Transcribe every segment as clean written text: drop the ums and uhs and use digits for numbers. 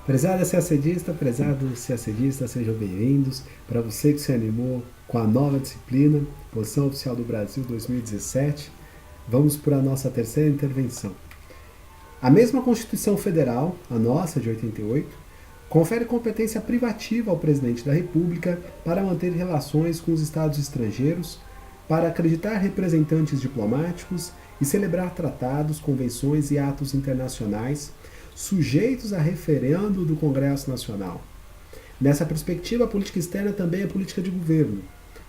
Prezada CACDista, prezado CACDista, sejam bem-vindos. Para você que se animou com a nova disciplina, Posição Oficial do Brasil 2017, vamos para a nossa terceira intervenção. A mesma Constituição Federal, a nossa de 88, confere competência privativa ao presidente da República para manter relações com os estados estrangeiros, para acreditar representantes diplomáticos e celebrar tratados, convenções e atos internacionais sujeitos a referendo do Congresso Nacional. Nessa perspectiva, a política externa também é política de governo,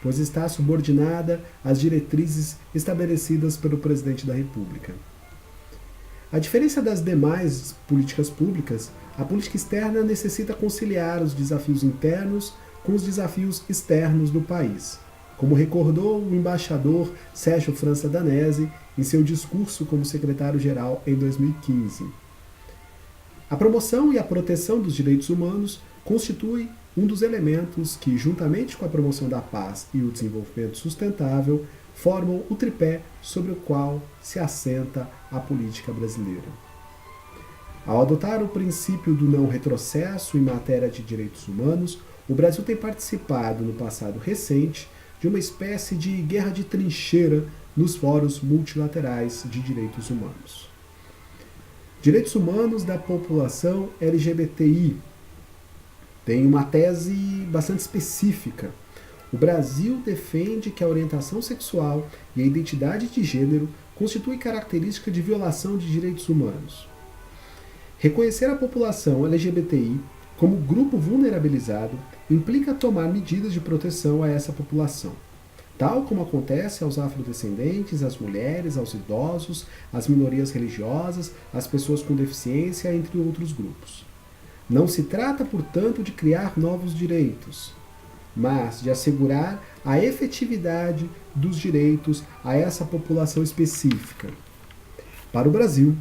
pois está subordinada às diretrizes estabelecidas pelo presidente da República. A diferença das demais políticas públicas, a política externa necessita conciliar os desafios internos com os desafios externos do país, como recordou o embaixador Sérgio França Danesi em seu discurso como secretário-geral em 2015. A promoção e a proteção dos direitos humanos constitui um dos elementos que, juntamente com a promoção da paz e o desenvolvimento sustentável, formam o tripé sobre o qual se assenta a política brasileira. Ao adotar o princípio do não retrocesso em matéria de direitos humanos, o Brasil tem participado, no passado recente, de uma espécie de guerra de trincheira nos fóruns multilaterais de direitos humanos. Direitos humanos da população LGBTI. Tem uma tese bastante específica. O Brasil defende que a orientação sexual e a identidade de gênero constituem característica de violação de direitos humanos. Reconhecer a população LGBTI como grupo vulnerabilizado implica tomar medidas de proteção a essa população, tal como acontece aos afrodescendentes, às mulheres, aos idosos, às minorias religiosas, às pessoas com deficiência, entre outros grupos. Não se trata, portanto, de criar novos direitos, mas de assegurar a efetividade dos direitos a essa população específica. Para o Brasil,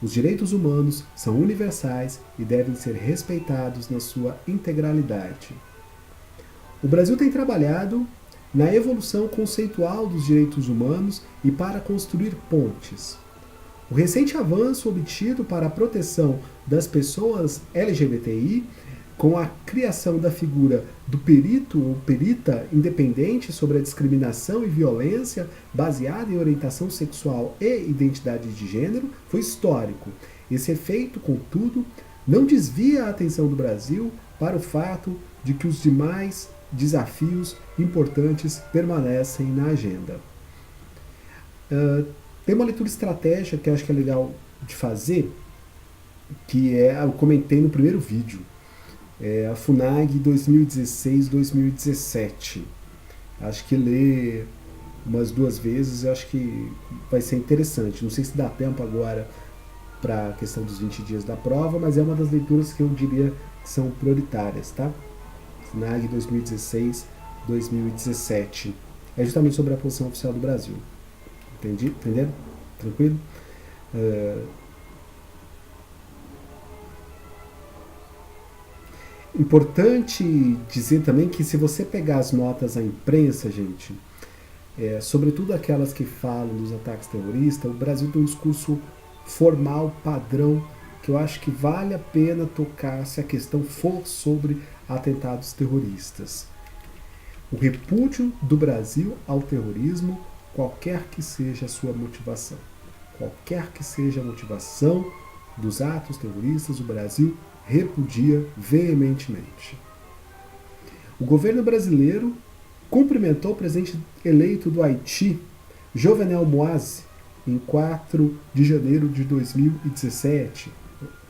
os direitos humanos são universais e devem ser respeitados na sua integralidade. O Brasil tem trabalhado na evolução conceitual dos direitos humanos e para construir pontes. O recente avanço obtido para a proteção das pessoas LGBTI, com a criação da figura do perito ou perita independente sobre a discriminação e violência baseada em orientação sexual e identidade de gênero, foi histórico. Esse efeito, contudo, não desvia a atenção do Brasil para o fato de que os demais desafios importantes permanecem na agenda. Tem uma leitura estratégica que eu acho que é legal de fazer, que eu comentei no primeiro vídeo, a FUNAG 2016-2017. Acho que ler umas 2 vezes, eu acho que vai ser interessante. Não sei se dá tempo agora para a questão dos 20 dias da prova, mas é uma das leituras que eu diria que são prioritárias, tá? FUNAG 2016-2017. É justamente sobre a posição oficial do Brasil. Entenderam? Tranquilo? Importante dizer também que se você pegar as notas da imprensa, gente, sobretudo aquelas que falam dos ataques terroristas, o Brasil tem um discurso formal, padrão, que eu acho que vale a pena tocar se a questão for sobre atentados terroristas. O repúdio do Brasil ao terrorismo, qualquer que seja a sua motivação. Qualquer que seja a motivação dos atos terroristas, o Brasil repudia veementemente. O governo brasileiro cumprimentou o presidente eleito do Haiti, Jovenel Moise, em 4 de janeiro de 2017.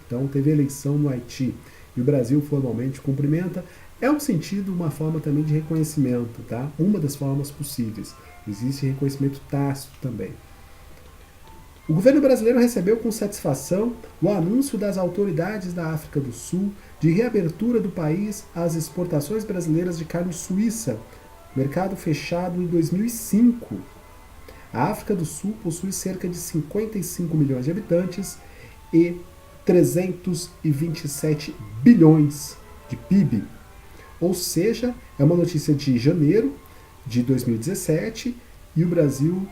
Então teve eleição no Haiti e o Brasil formalmente cumprimenta. É um sentido, uma forma também de reconhecimento, tá? Uma das formas possíveis. Existe reconhecimento tácito também. O governo brasileiro recebeu com satisfação o anúncio das autoridades da África do Sul de reabertura do país às exportações brasileiras de carne suíça, mercado fechado em 2005. A África do Sul possui cerca de 55 milhões de habitantes e 327 bilhões de PIB. Ou seja, é uma notícia de janeiro de 2017 e o Brasil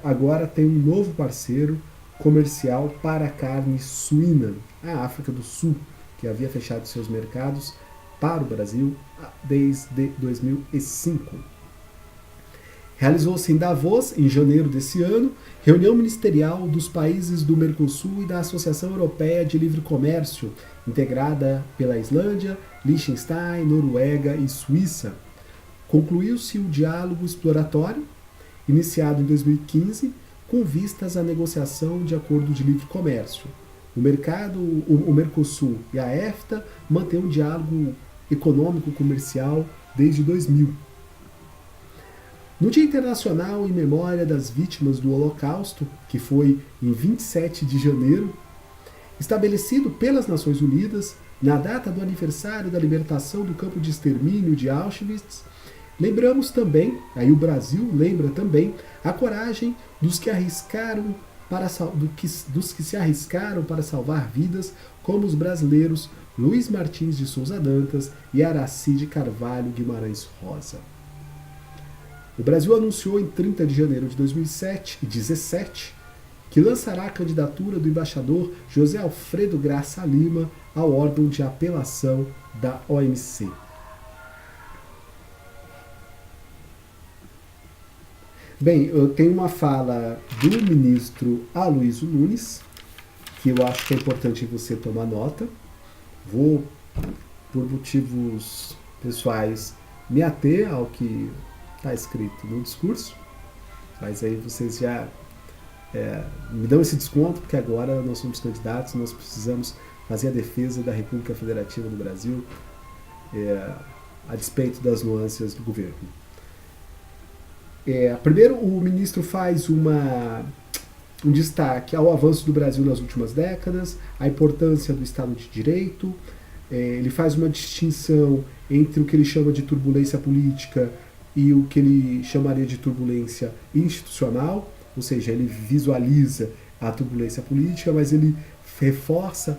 agora tem um novo parceiro comercial para a carne suína, a África do Sul, que havia fechado seus mercados para o Brasil desde 2005. Realizou-se em Davos, em janeiro desse ano, reunião ministerial dos países do Mercosul e da Associação Europeia de Livre Comércio, integrada pela Islândia, Liechtenstein, Noruega e Suíça. Concluiu-se o diálogo exploratório, iniciado em 2015, com vistas à negociação de acordo de livre comércio. O Mercosul e a EFTA mantêm um diálogo econômico-comercial desde 2000. No Dia Internacional em Memória das Vítimas do Holocausto, que foi em 27 de janeiro, estabelecido pelas Nações Unidas, na data do aniversário da libertação do campo de extermínio de Auschwitz, lembramos também, aí o Brasil lembra também, a coragem dos que se arriscaram para salvar vidas, como os brasileiros Luiz Martins de Souza Dantas e Aracide Carvalho Guimarães Rosa. O Brasil anunciou em 30 de janeiro de 2017 que lançará a candidatura do embaixador José Alfredo Graça Lima ao órgão de apelação da OMC. Bem, eu tenho uma fala do ministro Aloysio Nunes, que eu acho que é importante você tomar nota. Vou, por motivos pessoais, me ater ao que está escrito no discurso, mas aí vocês já me dão esse desconto, porque agora nós somos candidatos, nós precisamos fazer a defesa da República Federativa do Brasil, a despeito das nuances do governo. Primeiro, o ministro faz um destaque ao avanço do Brasil nas últimas décadas, a importância do Estado de Direito, ele faz uma distinção entre o que ele chama de turbulência política e o que ele chamaria de turbulência institucional, ou seja, ele visualiza a turbulência política, mas ele reforça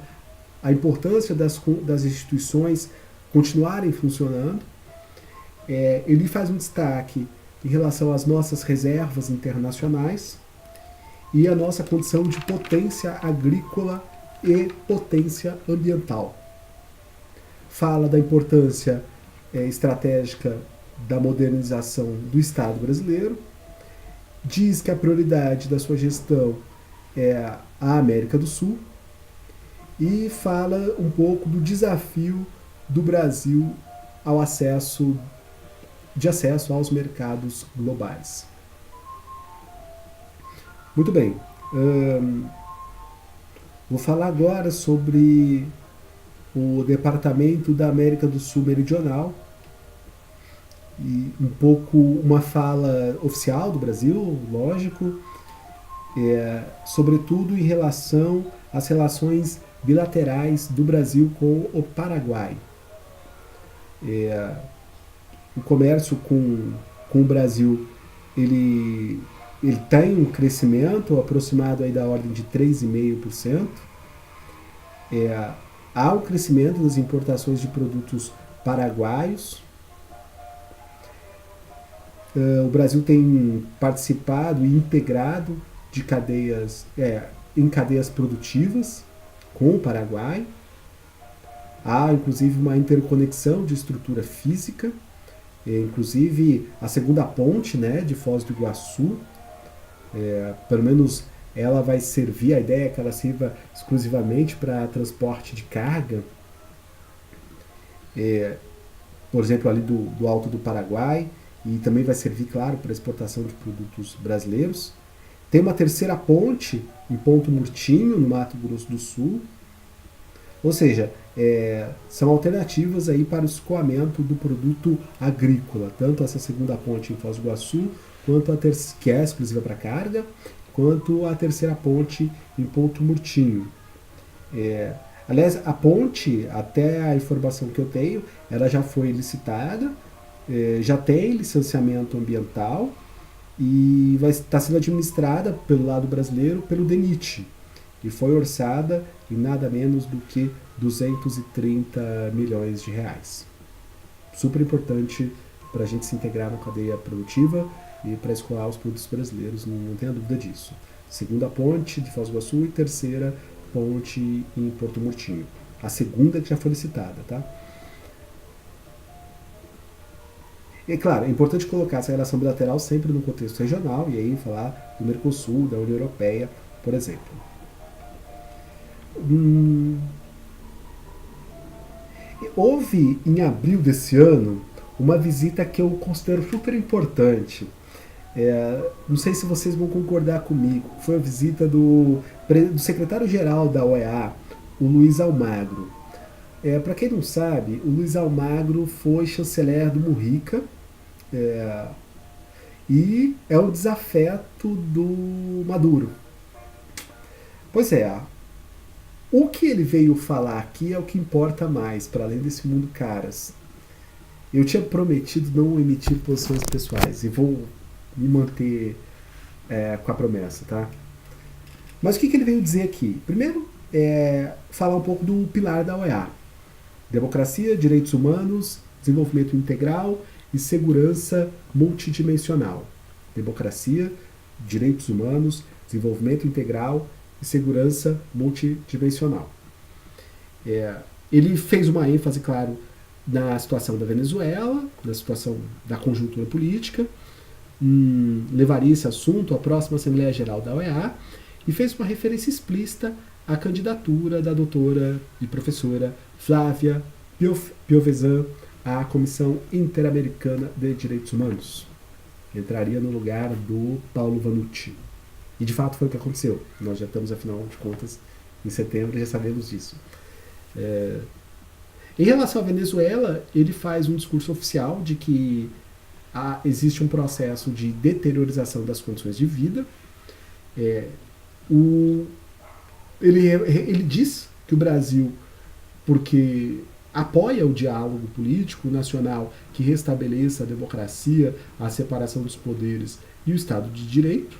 a importância das instituições continuarem funcionando. Ele faz um destaque em relação às nossas reservas internacionais e a nossa condição de potência agrícola e potência ambiental. Fala da importância estratégica da modernização do Estado brasileiro, diz que a prioridade da sua gestão é a América do Sul e fala um pouco do desafio do Brasil ao acesso aos mercados globais. Muito bem. Vou falar agora sobre o Departamento da América do Sul Meridional, e um pouco uma fala oficial do Brasil, lógico, sobretudo em relação às relações bilaterais do Brasil com o Paraguai. O comércio com o Brasil ele tem um crescimento aproximado aí da ordem de 3,5%. Há um crescimento das importações de produtos paraguaios. O Brasil tem participado e integrado de em cadeias produtivas com o Paraguai. Há, inclusive, uma interconexão de estrutura física, inclusive a segunda ponte, né, de Foz do Iguaçu, pelo menos ela vai servir, a ideia é que ela sirva exclusivamente para transporte de carga, por exemplo, ali do Alto do Paraguai, e também vai servir, claro, para exportação de produtos brasileiros. Tem uma terceira ponte em Ponto Murtinho, no Mato Grosso do Sul. Ou seja, são alternativas aí para o escoamento do produto agrícola, tanto essa segunda ponte em Foz do Iguaçu, quanto que é exclusiva para carga, quanto a terceira ponte em Ponto Murtinho. Aliás, a ponte, até a informação que eu tenho, ela já foi licitada, já tem licenciamento ambiental e vai estar sendo administrada pelo lado brasileiro pelo DENIT, e foi orçada em nada menos do que 230 milhões de reais. Super importante para a gente se integrar na cadeia produtiva e para escoar os produtos brasileiros, não tenha dúvida disso. Segunda ponte de Foz do Iguaçu e terceira ponte em Porto Murtinho. a segunda que já foi licitada, tá? E, claro, é importante colocar essa relação bilateral sempre no contexto regional, e aí falar do Mercosul, da União Europeia, por exemplo. Houve, em abril desse ano, uma visita que eu considero super importante. Não sei se vocês vão concordar comigo. Foi a visita do secretário-geral da OEA, o Luiz Almagro. Para quem não sabe, o Luiz Almagro foi chanceler do Mujica e é o desafeto do Maduro. Pois é, o que ele veio falar aqui é o que importa mais, para além desse mundo caras. Eu tinha prometido não emitir posições pessoais e vou me manter com a promessa, tá? Mas o que ele veio dizer aqui? Primeiro, falar um pouco do pilar da OEA. Democracia, direitos humanos, desenvolvimento integral e segurança multidimensional. Democracia, direitos humanos, desenvolvimento integral e segurança multidimensional. Ele fez uma ênfase, claro, na situação da Venezuela, na situação da conjuntura política, levaria esse assunto à próxima Assembleia Geral da OEA e fez uma referência explícita à candidatura da doutora e professora Flávia Piovesan à Comissão Interamericana de Direitos Humanos. Entraria no lugar do Paulo Vanucci. E de fato foi o que aconteceu. Nós já estamos, afinal de contas, em setembro e já sabemos disso. Em relação à Venezuela, ele faz um discurso oficial de que existe um processo de deteriorização das condições de vida. Ele diz que o Brasil, porque apoia o diálogo político nacional que restabeleça a democracia, a separação dos poderes e o Estado de Direito,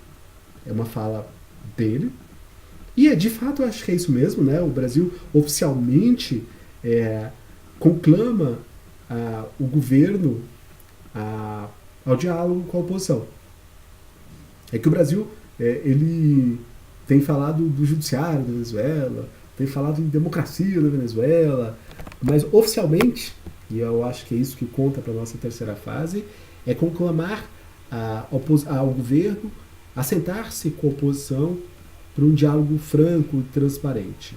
é uma fala dele. E de fato eu acho que é isso mesmo, né? O Brasil oficialmente conclama o governo ao diálogo com a oposição. É que o Brasil ele tem falado do judiciário da Venezuela, tem falado em democracia da Venezuela, mas oficialmente, e eu acho que é isso que conta para a nossa terceira fase, é conclamar ao governo a sentar-se com a oposição para um diálogo franco e transparente.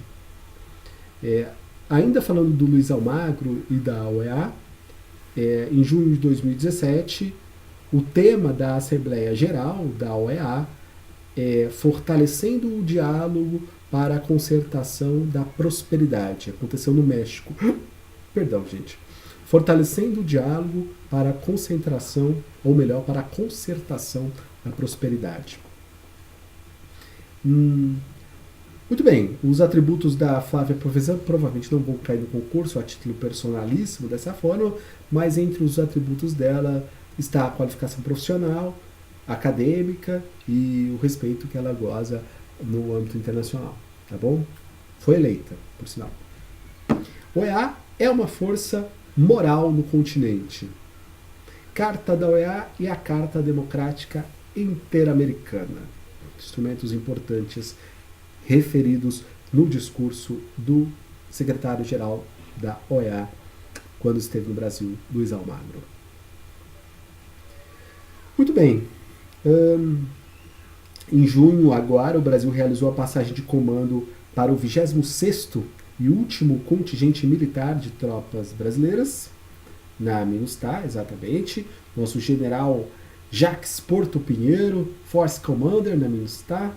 Ainda falando do Luiz Almagro e da OEA, em junho de 2017, o tema da Assembleia Geral da OEA é fortalecendo o diálogo para a concertação da prosperidade. Aconteceu no México. Perdão, gente. Fortalecendo o diálogo para a concentração, ou melhor, para a concertação da prosperidade. Muito bem, os atributos da Flávia Piovesan provavelmente não vão cair no concurso a título personalíssimo dessa forma, mas entre os atributos dela está a qualificação profissional, acadêmica e o respeito que ela goza no âmbito internacional, tá bom? Foi eleita, por sinal. O OEA é uma força moral no continente. Carta da OEA e a Carta Democrática Interamericana. Instrumentos importantes referidos no discurso do secretário-geral da OEA quando esteve no Brasil, Luiz Almagro. Muito bem. Em junho, agora, o Brasil realizou a passagem de comando para o 26º e último contingente militar de tropas brasileiras, na MINUSTAH, exatamente. Nosso general Jacques Porto Pinheiro, Force Commander na MINUSTAH.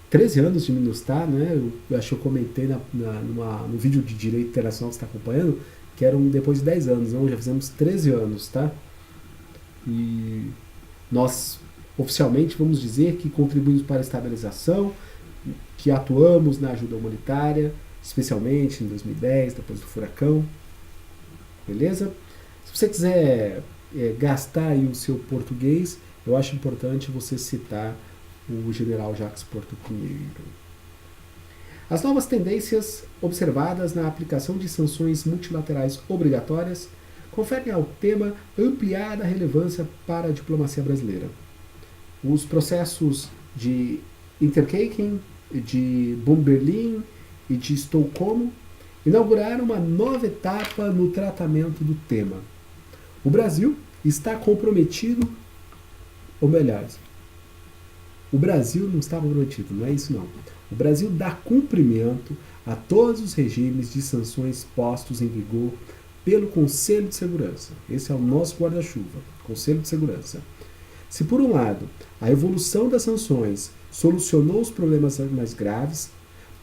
13 anos de MINUSTAH, né? Eu acho que eu comentei no vídeo de Direito Internacional que você está acompanhando, que eram depois de 10 anos, não? Já fizemos 13 anos, tá? E nós, oficialmente, vamos dizer que contribuímos para a estabilização, que atuamos na ajuda humanitária, especialmente em 2010, depois do furacão. Beleza? Se você quiser gastar aí o seu português, eu acho importante você citar o general Jacques Porto Pinheiro. As novas tendências observadas na aplicação de sanções multilaterais obrigatórias conferem ao tema ampliada relevância para a diplomacia brasileira. Os processos de Interlaken, de Bonn-Berlin e de Estocolmo inauguraram uma nova etapa no tratamento do tema. O Brasil está comprometido, ou melhor, o Brasil não está comprometido, não é isso não. O Brasil dá cumprimento a todos os regimes de sanções postos em vigor pelo Conselho de Segurança. Esse é o nosso guarda-chuva, Conselho de Segurança. Se por um lado a evolução das sanções solucionou os problemas mais graves,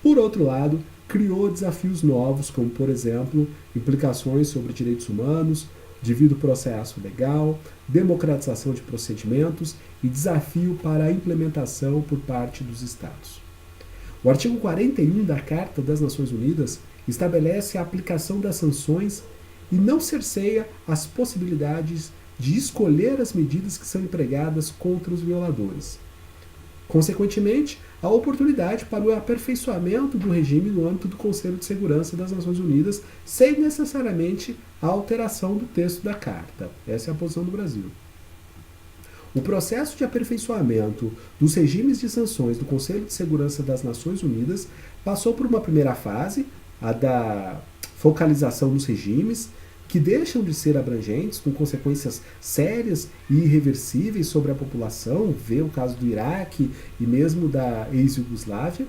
por outro lado criou desafios novos, como por exemplo implicações sobre direitos humanos, devido processo legal, democratização de procedimentos e desafio para a implementação por parte dos Estados. O artigo 41 da Carta das Nações Unidas estabelece a aplicação das sanções e não cerceia as possibilidades de escolher as medidas que são empregadas contra os violadores. Consequentemente, há oportunidade para o aperfeiçoamento do regime no âmbito do Conselho de Segurança das Nações Unidas, sem necessariamente a alteração do texto da Carta. Essa é a posição do Brasil. O processo de aperfeiçoamento dos regimes de sanções do Conselho de Segurança das Nações Unidas passou por uma primeira fase, a da focalização nos regimes, que deixam de ser abrangentes, com consequências sérias e irreversíveis sobre a população, vê o caso do Iraque e mesmo da ex-Iugoslávia,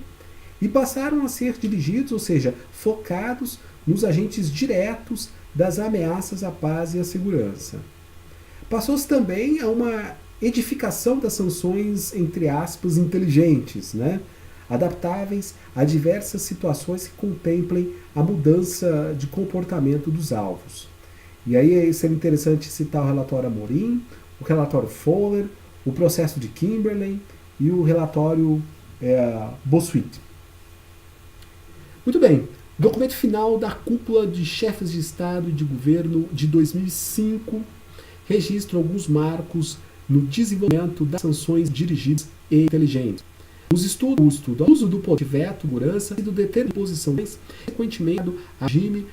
e passaram a ser dirigidos, ou seja, focados nos agentes diretos das ameaças à paz e à segurança. Passou-se também a uma edificação das sanções, entre aspas, inteligentes, adaptáveis a diversas situações que contemplem a mudança de comportamento dos alvos. E aí seria interessante citar o relatório Amorim, o relatório Fowler, o processo de Kimberley e o relatório Bossuet. Muito bem, documento final da Cúpula de Chefes de Estado e de Governo de 2005 registra alguns marcos no desenvolvimento das sanções dirigidas e inteligentes. O estudo do uso do poder de veto, segurança e do deter de posições, consequentemente, a regime